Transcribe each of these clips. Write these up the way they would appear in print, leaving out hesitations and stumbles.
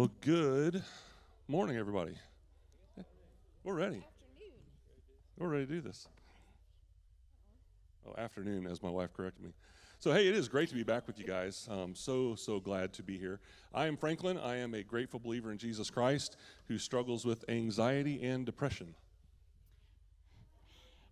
Well, good morning, everybody. We're ready. We're ready to do this. Oh, afternoon, as my wife corrected me. So, hey, it is great to be back with you guys. So glad to be here. I am Franklin. I am a grateful believer in Jesus Christ who struggles with anxiety and depression.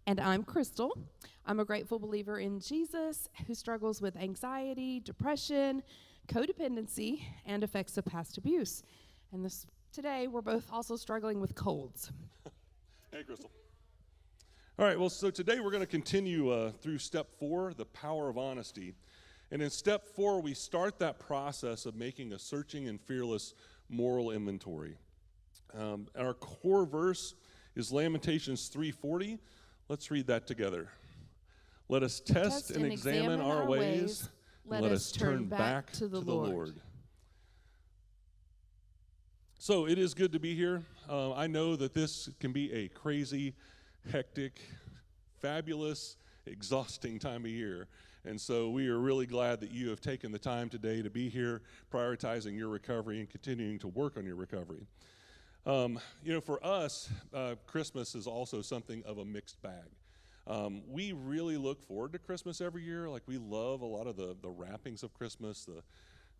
And I'm Crystal. I'm a grateful believer in Jesus who struggles with anxiety, depression, codependency, and effects of past abuse. And today we're both also struggling with colds. Hey, Crystal. All right, well, so today we're going to continue through step 4, the power of honesty. And in step 4, we start that process of making a searching and fearless moral inventory. And our core verse is Lamentations 3:40. Let's read that together. Let us test and examine our ways. Let us turn back to the Lord. So it is good to be here. I know that this can be a crazy, hectic, fabulous, exhausting time of year. And so we are really glad that you have taken the time today to be here, prioritizing your recovery and continuing to work on your recovery. For us, Christmas is also something of a mixed bag. We really look forward to Christmas every year. Like, we love a lot of the wrappings of Christmas,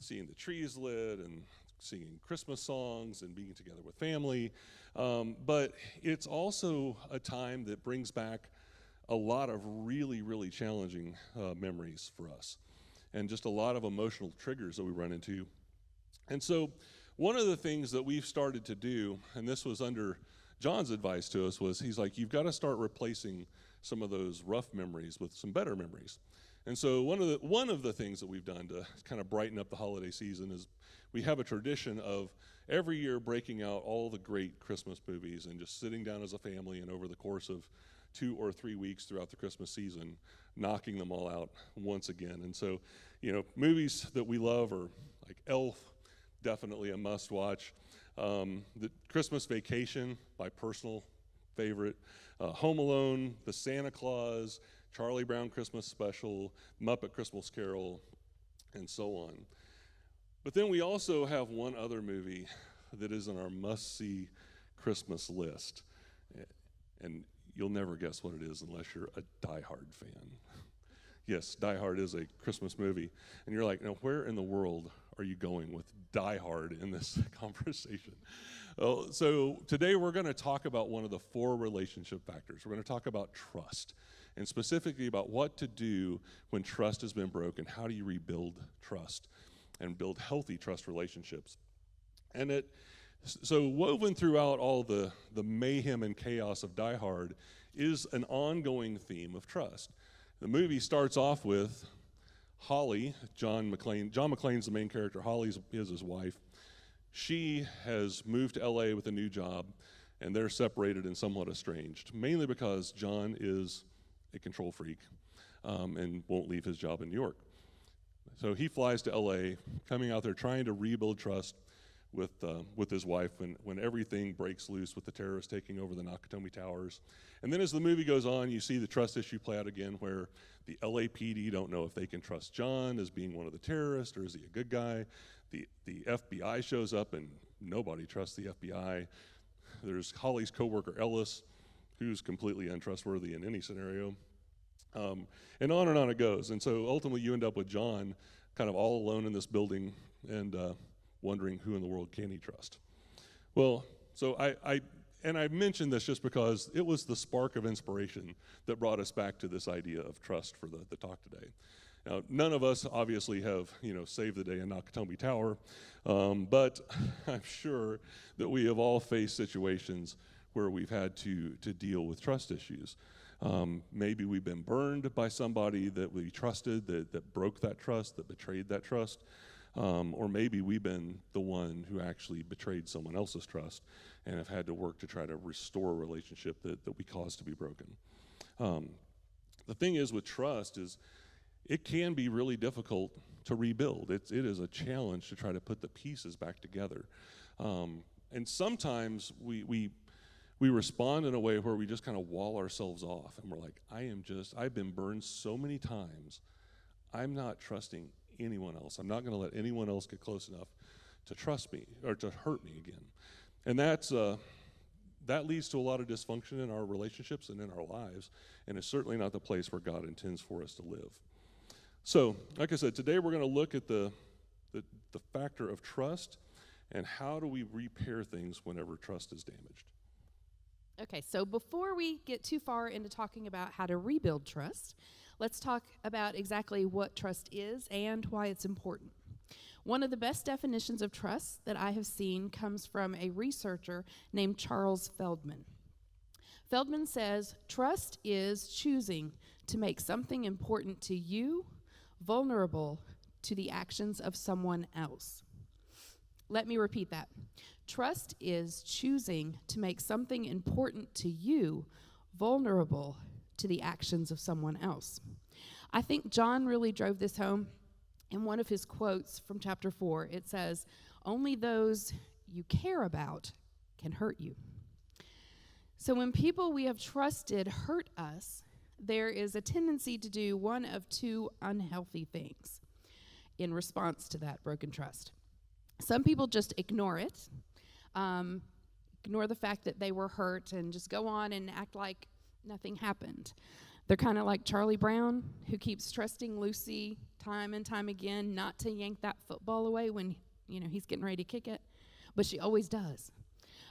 seeing the trees lit and singing Christmas songs and being together with family. But it's also a time that brings back a lot of really, really challenging memories for us and just a lot of emotional triggers that we run into. And so one of the things that we've started to do, and this was under John's advice to us, was he's like, you've got to start replacing some of those rough memories with some better memories. And so one of the things that we've done to kind of brighten up the holiday season is we have a tradition of every year breaking out all the great Christmas movies and just sitting down as a family and over the course of 2 or 3 weeks throughout the Christmas season, knocking them all out once again. And so, movies that we love are like Elf, definitely a must-watch. The Christmas Vacation, my personal favorite. Home Alone, The Santa Claus, Charlie Brown Christmas Special, Muppet Christmas Carol, and so on. But then we also have one other movie that is on our must-see Christmas list. And you'll never guess what it is unless you're a Die-Hard fan. Yes, Die Hard is a Christmas movie. And you're like, now where in the world are you going with Die Hard in this conversation? So today we're going to talk about one of the 4 relationship factors. We're going to talk about trust, and specifically about what to do when trust has been broken. How do you rebuild trust and build healthy trust relationships? And so woven throughout all the mayhem and chaos of Die Hard is an ongoing theme of trust. The movie starts off with Holly, John McClane's the main character. Holly is his wife. She has moved to LA with a new job, and they're separated and somewhat estranged, mainly because John is a control freak and won't leave his job in New York. So he flies to LA, coming out there trying to rebuild trust with his wife when everything breaks loose with the terrorists taking over the Nakatomi Towers. And then as the movie goes on, you see the trust issue play out again, where the LAPD don't know if they can trust John as being one of the terrorists, or is he a good guy? The FBI shows up and nobody trusts the FBI. There's Holly's coworker Ellis, who's completely untrustworthy in any scenario. And on it goes. And so ultimately you end up with John kind of all alone in this building and wondering who in the world can he trust. Well, so I mentioned this just because it was the spark of inspiration that brought us back to this idea of trust for the talk today. Now, none of us obviously have, saved the day in Nakatomi Tower, but I'm sure that we have all faced situations where we've had to deal with trust issues. Maybe we've been burned by somebody that we trusted, that broke that trust, that betrayed that trust. Or maybe we've been the one who actually betrayed someone else's trust and have had to work to try to restore a relationship that we caused to be broken. The thing is with trust is it can be really difficult to rebuild. It is a challenge to try to put the pieces back together. And sometimes we respond in a way where we just kind of wall ourselves off and we're like, I've been burned so many times, I'm not trusting anyone else. I'm not going to let anyone else get close enough trust me or to hurt me again. And that leads to a lot of dysfunction in our relationships and in our lives, and it's certainly not the place where God intends for us to live. So, like I said, today we're going to look at the factor of trust and how do we repair things whenever trust is damaged. Okay, so before we get too far into talking about how to rebuild trust, let's talk about exactly what trust is and why it's important. One of the best definitions of trust that I have seen comes from a researcher named Charles Feldman. Feldman says, trust is choosing to make something important to you vulnerable to the actions of someone else. Let me repeat that. Trust is choosing to make something important to you vulnerable to the actions of someone else. I think John really drove this home in one of his quotes from chapter 4. It says, "Only those you care about can hurt you." So when people we have trusted hurt us, there is a tendency to do one of two unhealthy things in response to that broken trust. Some people just ignore it, ignore the fact that they were hurt and just go on and act like nothing happened. They're kind of like Charlie Brown, who keeps trusting Lucy time and time again not to yank that football away when he's getting ready to kick it, but she always does.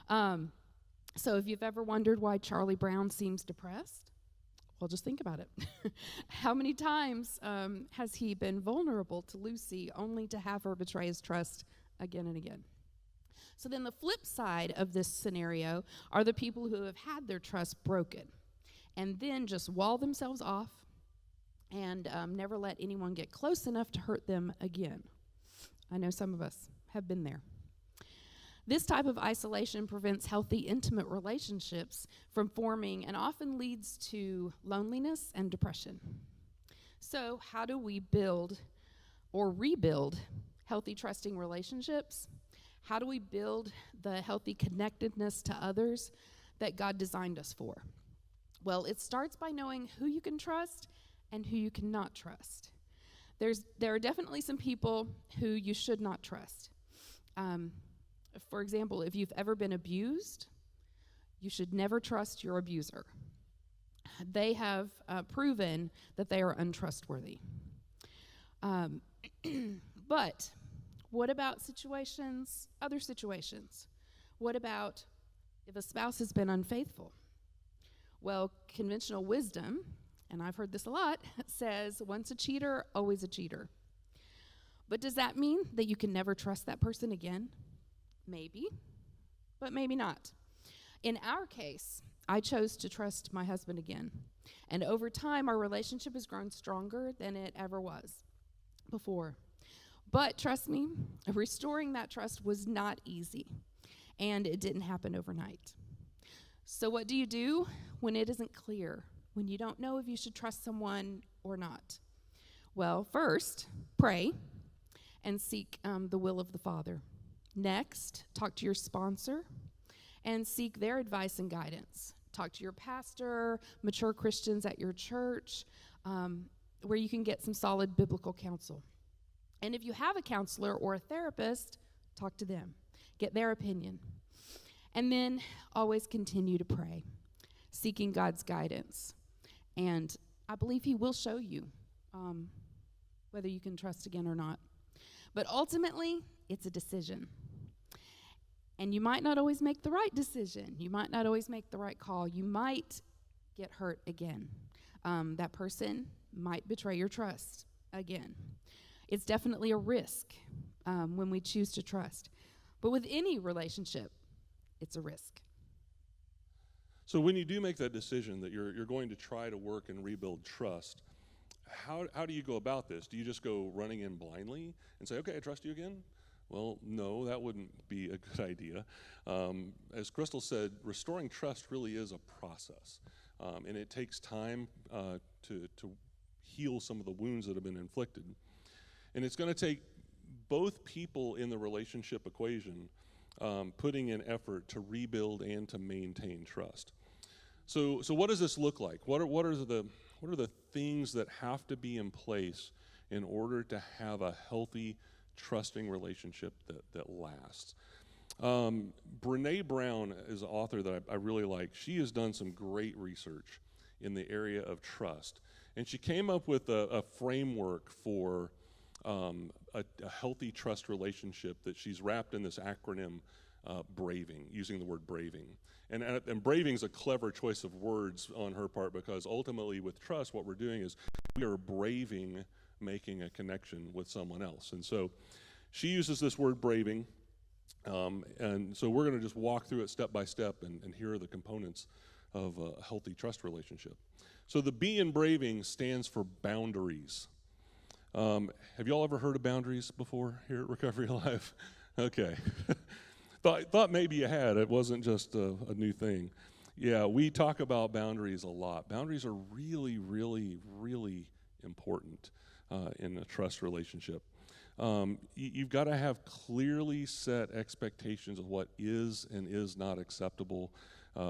So if you've ever wondered why Charlie Brown seems depressed, well, just think about it. How many times has he been vulnerable to Lucy only to have her betray his trust again and again? So then the flip side of this scenario are the people who have had their trust broken and then just wall themselves off and never let anyone get close enough to hurt them again. I know some of us have been there. This type of isolation prevents healthy, intimate relationships from forming and often leads to loneliness and depression. So how do we build or rebuild healthy, trusting relationships? How do we build the healthy connectedness to others that God designed us for? Well, it starts by knowing who you can trust and who you cannot trust. There are definitely some people who you should not trust. For example, if you've ever been abused, you should never trust your abuser. They have proven that they are untrustworthy. But what about other situations? What about if a spouse has been unfaithful? Well, conventional wisdom, and I've heard this a lot, says once a cheater, always a cheater. But does that mean that you can never trust that person again? Maybe, but maybe not. In our case, I chose to trust my husband again. And over time, our relationship has grown stronger than it ever was before. But trust me, restoring that trust was not easy, and it didn't happen overnight. So what do you do when it isn't clear, when you don't know if you should trust someone or not? Well, first, pray and seek the will of the Father. Next, talk to your sponsor and seek their advice and guidance. Talk to your pastor, mature Christians at your church, where you can get some solid biblical counsel. And if you have a counselor or a therapist, talk to them. Get their opinion. And then always continue to pray, seeking God's guidance. And I believe He will show you whether you can trust again or not. But ultimately, it's a decision. And you might not always make the right decision. You might not always make the right call. You might get hurt again. That person might betray your trust again. It's definitely a risk when we choose to trust. But with any relationship, it's a risk. So when you do make that decision that you're going to try to work and rebuild trust, how do you go about this? Do you just go running in blindly and say, okay, I trust you again? Well, no, that wouldn't be a good idea. As Crystal said, restoring trust really is a process, and it takes time to heal some of the wounds that have been inflicted. And it's going to take both people in the relationship equation putting in effort to rebuild and to maintain trust. So what does this look like? What are the things that have to be in place in order to have a healthy, trusting relationship that lasts. Brene Brown is an author that I really like. She has done some great research in the area of trust. And she came up with a framework for a healthy trust relationship that she's wrapped in this acronym, BRAVING, using the word braving. And braving is a clever choice of words on her part, because ultimately with trust, what we're doing is we are braving making a connection with someone else. And so she uses this word braving. And so we're going to just walk through it step by step and hear the components of a healthy trust relationship. So the B in braving stands for boundaries. Have you all ever heard of boundaries before here at Recovery Live? Okay. Thought maybe you had. It wasn't just a new thing. Yeah, we talk about boundaries a lot. Boundaries are really, really, really important in a trust relationship. You've got to have clearly set expectations of what is and is not acceptable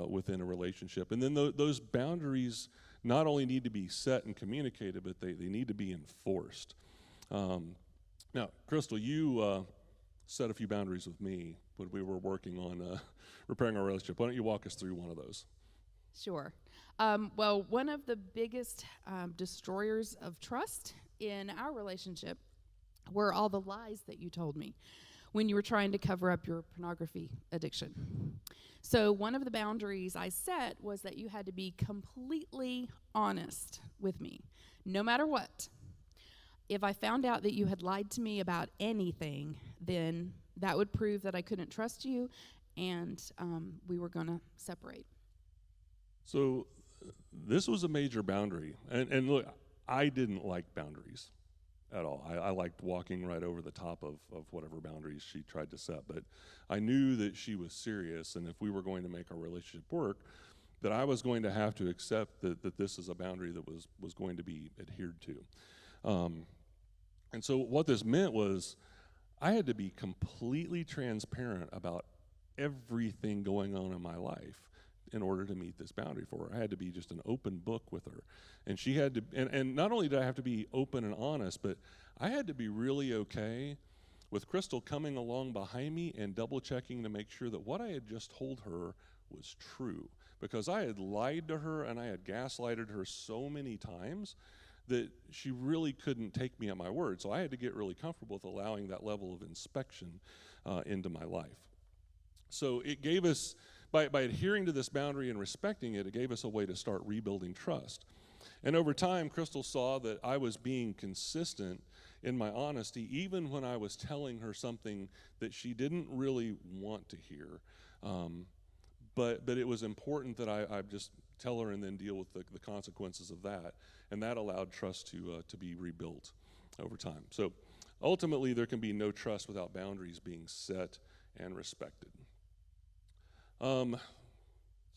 within a relationship. And then those boundaries not only need to be set and communicated, but they need to be enforced. Now, Crystal, you set a few boundaries with me when we were working on repairing our relationship. Why don't you walk us through one of those? Sure. Well, one of the biggest destroyers of trust in our relationship were all the lies that you told me when you were trying to cover up your pornography addiction. So one of the boundaries I set was that you had to be completely honest with me, no matter what. If I found out that you had lied to me about anything, then that would prove that I couldn't trust you, and we were going to separate. So this was a major boundary. And look, I didn't like boundaries at all. I liked walking right over the top of whatever boundaries she tried to set. But I knew that she was serious, and if we were going to make our relationship work, that I was going to have to accept that this is a boundary that was going to be adhered to. And so what this meant was I had to be completely transparent about everything going on in my life in order to meet this boundary for her. I had to be just an open book with her. And she had to, and not only did I have to be open and honest, but I had to be really okay with Crystal coming along behind me and double checking to make sure that what I had just told her was true. Because I had lied to her and I had gaslighted her so many times that she really couldn't take me at my word. So I had to get really comfortable with allowing that level of inspection into my life. So it gave us, by adhering to this boundary and respecting it, it gave us a way to start rebuilding trust. And over time, Crystal saw that I was being consistent in my honesty, even when I was telling her something that she didn't really want to hear. But it was important that I just tell her and then deal with the consequences of that. And that allowed trust to be rebuilt over time. So ultimately, there can be no trust without boundaries being set and respected. Let's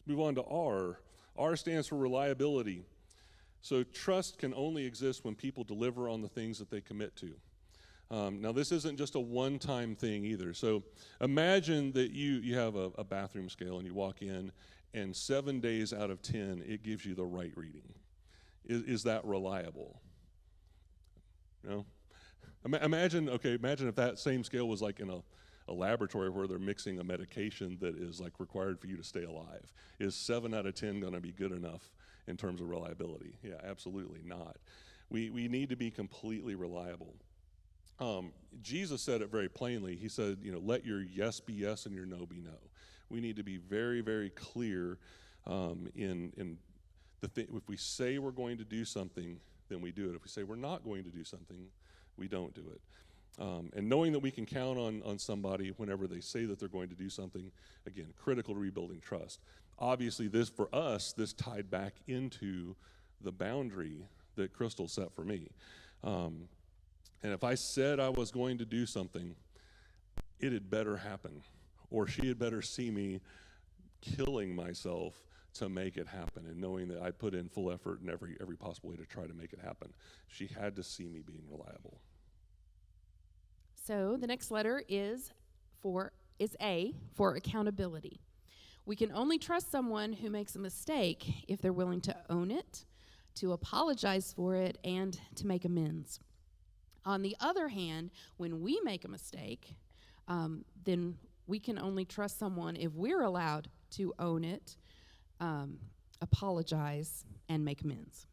move on to R. R stands for reliability. So trust can only exist when people deliver on the things that they commit to. Now, this isn't just a one-time thing either. So imagine that you have a bathroom scale and you walk in, and 7 days out of 10, it gives you the right reading. Is that reliable? No? Imagine if that same scale was like in a laboratory where they're mixing a medication that is like required for you to stay alive. Is 7 out of 10 going to be good enough in terms of reliability? Yeah, absolutely not. We need to be completely reliable. Jesus said it very plainly. He said, let your yes be yes and your no be no. We need to be very, very clear in the thing. If we say we're going to do something, then we do it. If we say we're not going to do something, we don't do it. And knowing that we can count on somebody whenever they say that they're going to do something, again, critical to rebuilding trust. Obviously, this tied back into the boundary that Crystal set for me. And if I said I was going to do something, it had better happen, or she had better see me killing myself to make it happen, and knowing that I put in full effort in every possible way to try to make it happen. She had to see me being reliable. So the next letter is A for accountability. We can only trust someone who makes a mistake if they're willing to own it, to apologize for it, and to make amends. On the other hand, when we make a mistake, then we can only trust someone if we're allowed to own it, apologize, and make amends.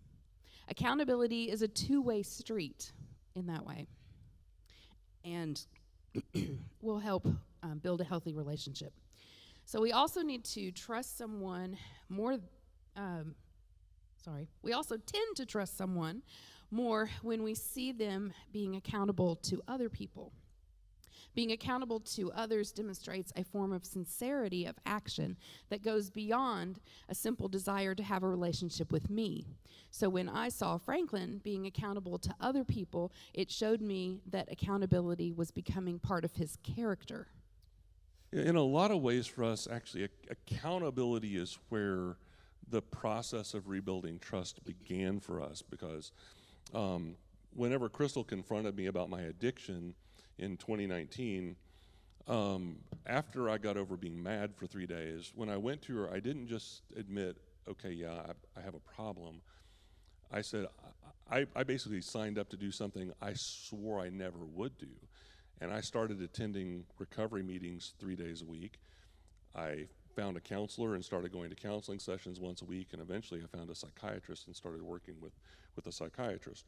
Accountability is a two-way street in that way, and will help build a healthy relationship. So we also need to trust someone more, we also tend to trust someone more when we see them being accountable to other people. Being accountable to others demonstrates a form of sincerity of action that goes beyond a simple desire to have a relationship with me. So when I saw Franklin being accountable to other people, it showed me that accountability was becoming part of his character. In a lot of ways for us, actually, accountability is where the process of rebuilding trust began for us, because whenever Crystal confronted me about my addiction in 2019, after I got over being mad for 3 days, when I went to her, I didn't just admit, okay, yeah, I have a problem. I said, I basically signed up to do something I swore I never would do. And I started attending recovery meetings 3 days a week. I found a counselor and started going to counseling sessions once a week, and eventually I found a psychiatrist and started working with a psychiatrist.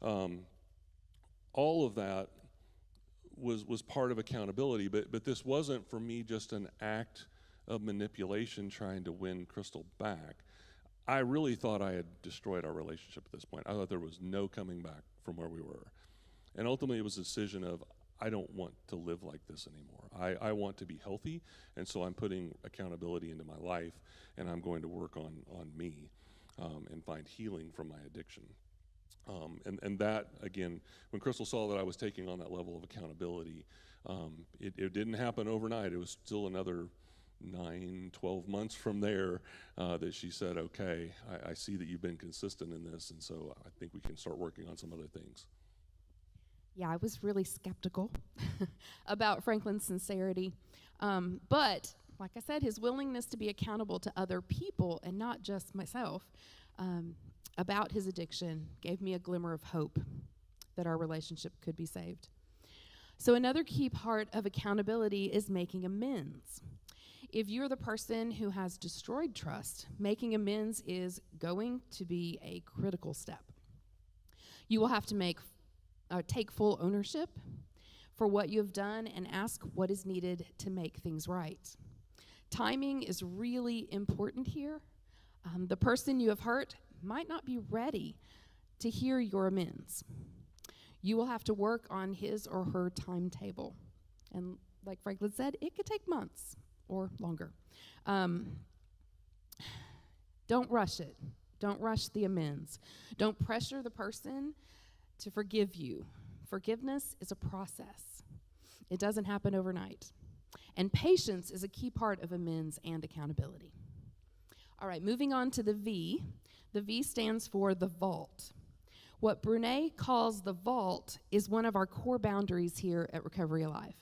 All of that was part of accountability, but this wasn't for me just an act of manipulation trying to win Crystal back. I really thought I had destroyed our relationship at this point. I thought there was no coming back from where we were. And ultimately it was a decision of, I don't want to live like this anymore. I want to be healthy, and so I'm putting accountability into my life, and I'm going to work on me and find healing from my addiction. And that, again, when Crystal saw that I was taking on that level of accountability, it didn't happen overnight. It was still another 9-12 months from there that she said, okay, I see that you've been consistent in this, and so I think we can start working on some other things. Yeah, I was really skeptical about Franklin's sincerity. But, like I said, his willingness to be accountable to other people and not just myself about his addiction gave me a glimmer of hope that our relationship could be saved. So another key part of accountability is making amends. If you're the person who has destroyed trust, making amends is going to be a critical step. You will have to take full ownership for what you have done and ask what is needed to make things right. Timing is really important here. The person you have hurt might not be ready to hear your amends. You will have to work on his or her timetable. And like Franklin said, it could take months or longer. Don't rush it. Don't rush the amends. Don't pressure the person to forgive you. Forgiveness is a process. It doesn't happen overnight. And patience is a key part of amends and accountability. All right, moving on to the V. The V stands for the vault. What Brene calls the vault is one of our core boundaries here at Recovery Alive.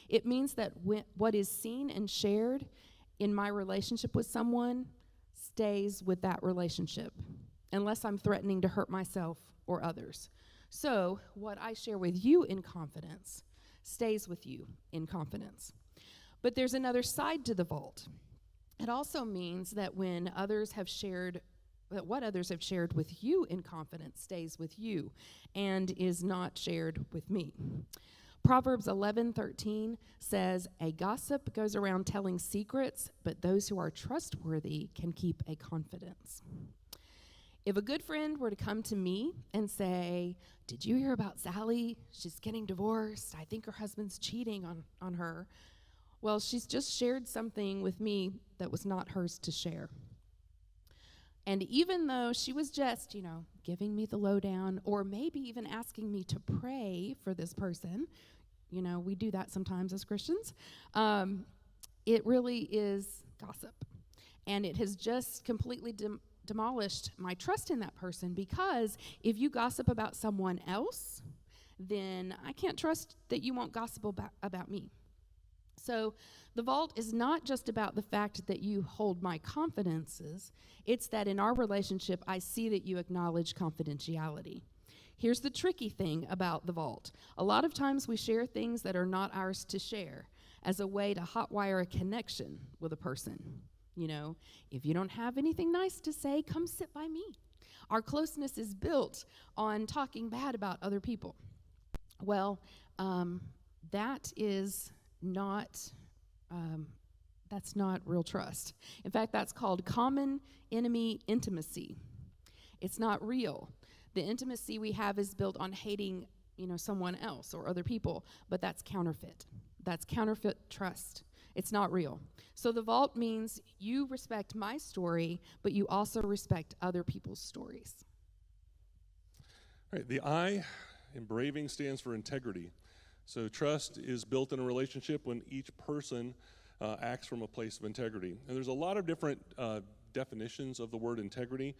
It means that what is seen and shared in my relationship with someone stays with that relationship, unless I'm threatening to hurt myself or others. So what I share with you in confidence stays with you in confidence. But there's another side to the vault. It also means that what others have shared with you in confidence stays with you and is not shared with me. Proverbs 11:13 says, "A gossip goes around telling secrets, but those who are trustworthy can keep a confidence." If a good friend were to come to me and say, "Did you hear about Sally? She's getting divorced. I think her husband's cheating on her." Well, she's just shared something with me that was not hers to share. And even though she was just, giving me the lowdown, or maybe even asking me to pray for this person, we do that sometimes as Christians, it really is gossip. And it has just completely demolished my trust in that person, because if you gossip about someone else, then I can't trust that you won't gossip about me. So the vault is not just about the fact that you hold my confidences. It's that in our relationship, I see that you acknowledge confidentiality. Here's the tricky thing about the vault. A lot of times we share things that are not ours to share as a way to hotwire a connection with a person. You know, if you don't have anything nice to say, come sit by me. Our closeness is built on talking bad about other people. Well, that is not, that's not real trust. In fact, that's called common enemy intimacy. It's not real. The intimacy we have is built on hating, someone else or other people, but that's counterfeit. That's counterfeit trust. It's not real. So the vault means you respect my story, but you also respect other people's stories. All right, the I in braving stands for integrity. So trust is built in a relationship when each person acts from a place of integrity. And there's a lot of different definitions of the word integrity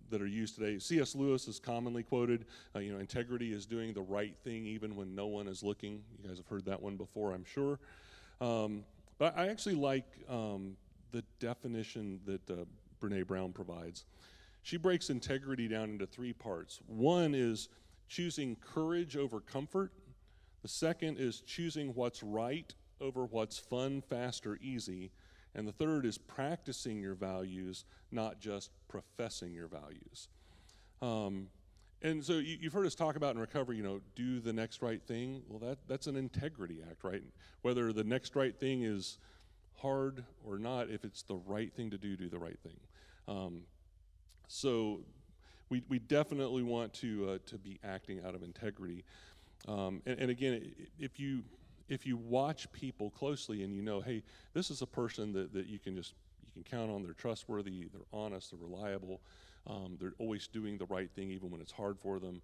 that are used today. C.S. Lewis is commonly quoted, integrity is doing the right thing even when no one is looking. You guys have heard that one before, I'm sure. But I actually like the definition that Brene Brown provides. She breaks integrity down into three parts. One is choosing courage over comfort. The second is choosing what's right over what's fun, fast, or easy. And the third is practicing your values, not just professing your values. And so you've heard us talk about in recovery, do the next right thing. Well, that's an integrity act, right? Whether the next right thing is hard or not, if it's the right thing to do the right thing. So we definitely want to be acting out of integrity. And again, if you watch people closely and hey, this is a person that you can count on, they're trustworthy, they're honest, they're reliable, they're always doing the right thing even when it's hard for them,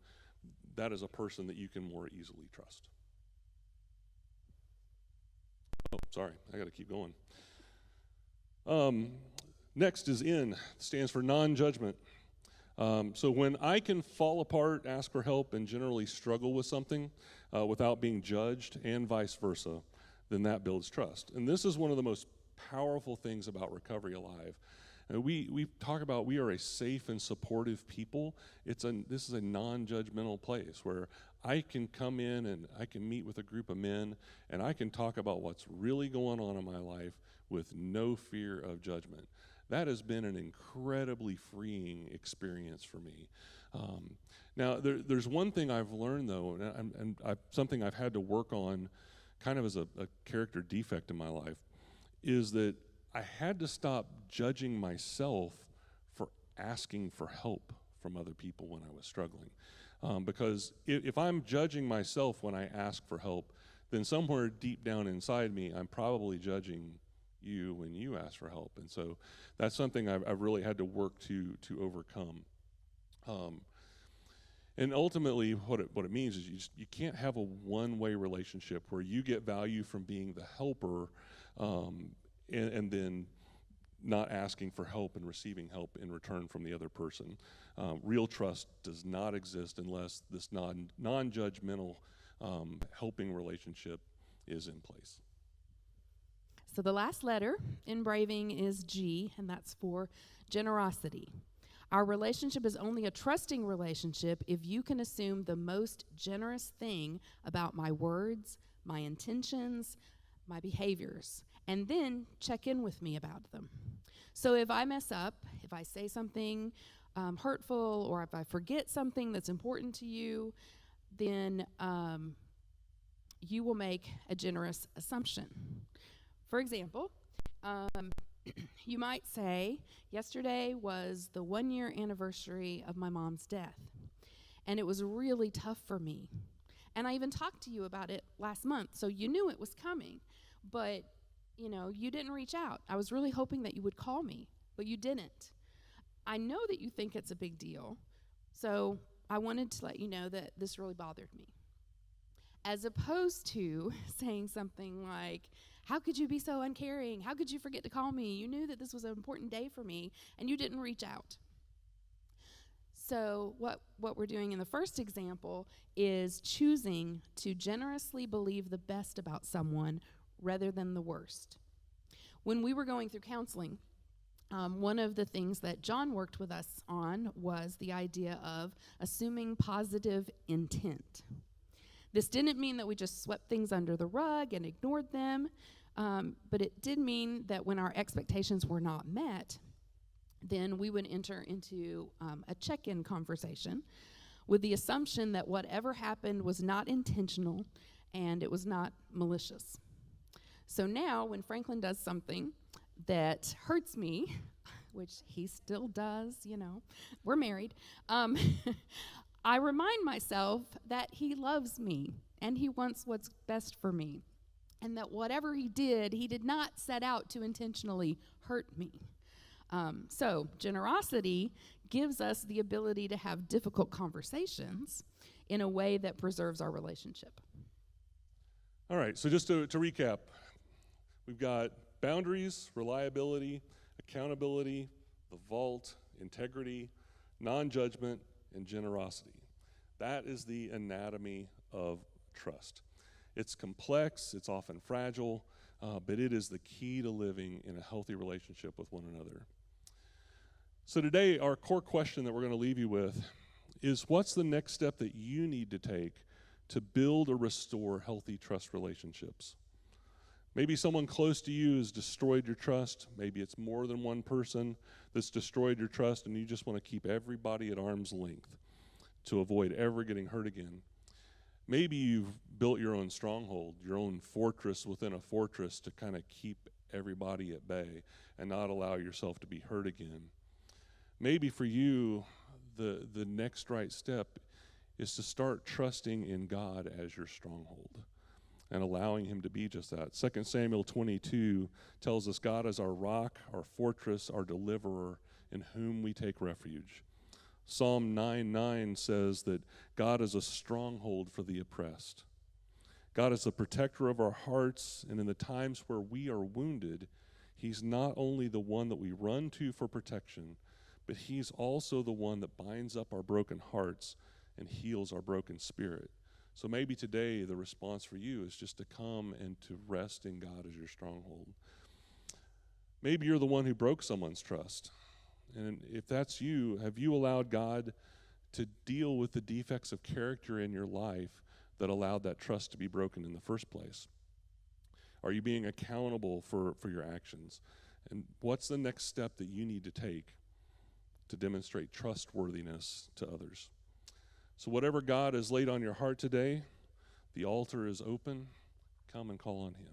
that is a person that you can more easily trust. Oh, sorry, I got to keep going. Next is N, stands for non-judgment. So when I can fall apart, ask for help, and generally struggle with something without being judged, and vice versa, then that builds trust. And this is one of the most powerful things about Recovery Alive. We talk about we are a safe and supportive people. This is a non-judgmental place where I can come in and I can meet with a group of men and I can talk about what's really going on in my life with no fear of judgment. That has been an incredibly freeing experience for me. Now, there's one thing I've learned, though, and something I've had to work on kind of as a character defect in my life, is that I had to stop judging myself for asking for help from other people when I was struggling. Because if I'm judging myself when I ask for help, then somewhere deep down inside me, I'm probably judging you when you ask for help. And so that's something I've really had to work to overcome. And ultimately, what it means is you can't have a one-way relationship where you get value from being the helper and then not asking for help and receiving help in return from the other person. Real trust does not exist unless this non-judgmental helping relationship is in place. So the last letter in braving is G, and that's for generosity. Our relationship is only a trusting relationship if you can assume the most generous thing about my words, my intentions, my behaviors, and then check in with me about them. So if I mess up, if I say something hurtful, or if I forget something that's important to you, then you will make a generous assumption. For example, you might say, yesterday was the 1-year anniversary of my mom's death, and it was really tough for me. And I even talked to you about it last month, so you knew it was coming, but you didn't reach out. I was really hoping that you would call me, but you didn't. I know that you think it's a big deal, so I wanted to let you know that this really bothered me. As opposed to saying something like, how could you be so uncaring? How could you forget to call me? You knew that this was an important day for me, and you didn't reach out. So what we're doing in the first example is choosing to generously believe the best about someone rather than the worst. When we were going through counseling, One of the things that John worked with us on was the idea of assuming positive intent. This didn't mean that we just swept things under the rug and ignored them, but it did mean that when our expectations were not met, then we would enter into a check-in conversation with the assumption that whatever happened was not intentional and it was not malicious. So now when Franklin does something that hurts me, which he still does, we're married, I remind myself that he loves me and he wants what's best for me, and that whatever he did not set out to intentionally hurt me. So generosity gives us the ability to have difficult conversations in a way that preserves our relationship. All right, so just to recap, we've got boundaries, reliability, accountability, the vault, integrity, non-judgment, and generosity. That is the anatomy of trust. It's complex, it's often fragile, but it is the key to living in a healthy relationship with one another. So today, our core question that we're going to leave you with is, what's the next step that you need to take to build or restore healthy trust relationships? Maybe someone close to you has destroyed your trust. Maybe it's more than one person that's destroyed your trust, and you just want to keep everybody at arm's length to avoid ever getting hurt again. Maybe you've built your own stronghold, your own fortress within a fortress to kind of keep everybody at bay and not allow yourself to be hurt again. Maybe for you, the next right step is to start trusting in God as your stronghold and allowing him to be just that. 2 Samuel 22 tells us God is our rock, our fortress, our deliverer, in whom we take refuge. Psalm 9:9 says that God is a stronghold for the oppressed. God is the protector of our hearts, and in the times where we are wounded, he's not only the one that we run to for protection, but he's also the one that binds up our broken hearts and heals our broken spirit. So maybe today the response for you is just to come and to rest in God as your stronghold. Maybe you're the one who broke someone's trust. And if that's you, have you allowed God to deal with the defects of character in your life that allowed that trust to be broken in the first place? Are you being accountable for your actions? And what's the next step that you need to take to demonstrate trustworthiness to others? So whatever God has laid on your heart today, the altar is open. Come and call on him.